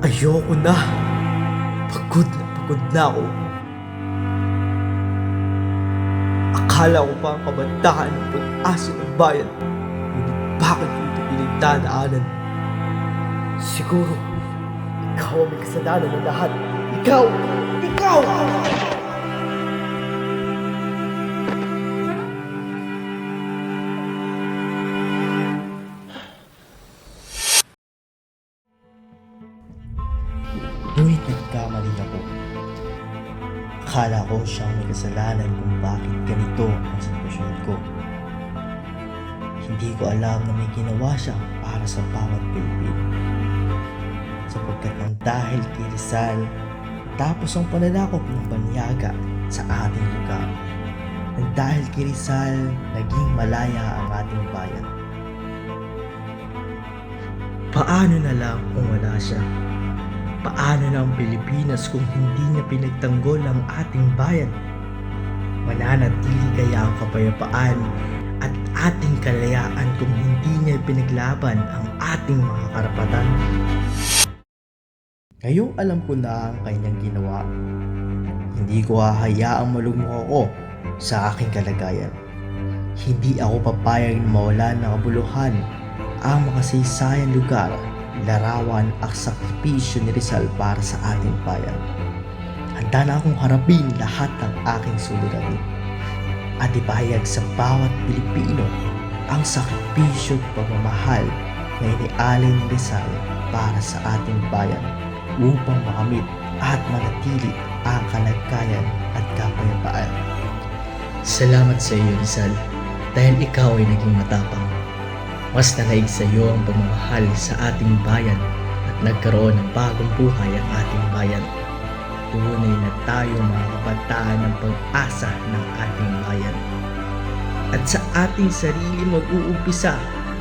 Ayoko na. Pagod na ako. Akala ko pa ang kabataan ng pag-asa ng bayan. Ngunit bakit ko ito pinagdadaanan? Siguro, ikaw ang may kasalanan ng lahat. Ikaw! Ikaw! Ngunit nagkamali ako. Akala ko siyang may kasalanan kung bakit ganito ang sitwasyon ko. Hindi ko alam na may ginawa siya para sa bawat Pilipino. Sapagkat nang dahil kay Rizal, tapos ang pananakop ng banyaga sa ating lugar. Nang dahil kay Rizal, naging malaya ang ating bayan. Paano na lang kung wala siya? Paano na ang Pilipinas kung hindi niya pinagtanggol ang ating bayan? Mananatili kaya ang kapayapaan at ating kalayaan kung hindi niya pinaglaban ang ating mga karapatan? Ngayong alam ko na ang kanyang ginawa, hindi ko hahayaang malugmok ako sa aking kalagayan. Hindi ako papayag na mawalan ng kabuluhan ang makasaysayang lugar, larawan at sakripisyo ni Rizal para sa ating bayan. Handa na akong harapin lahat ng aking suliranin at ipahayag sa bawat Pilipino ang sakripisyo at pagmamahal na inialay ni Rizal para sa ating bayan upang makamit at manatili ang kalagayan at kapayapaan. Salamat sa iyo, Rizal, dahil ikaw ay naging matapang. Mas nalaig sa iyo ang pagmamahal sa ating bayan at nagkaroon ng bagong buhay ang ating bayan. Tunay na tayo mga kabataan ng pag-asa ng ating bayan. At sa ating sarili mag-uumpisa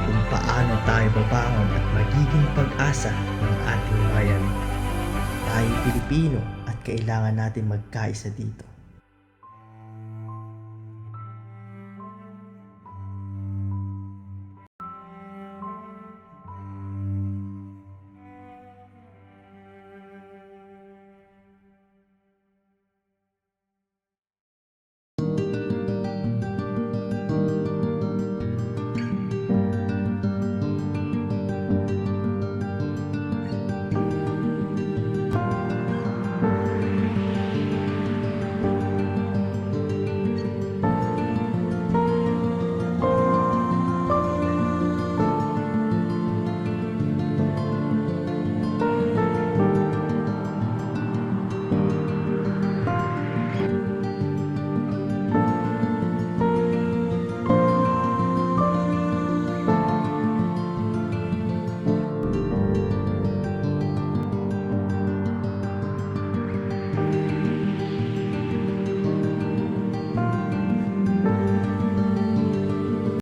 kung paano tayo babangon at magiging pag-asa ng ating bayan. Tayo Pilipino at kailangan natin magkaisa dito.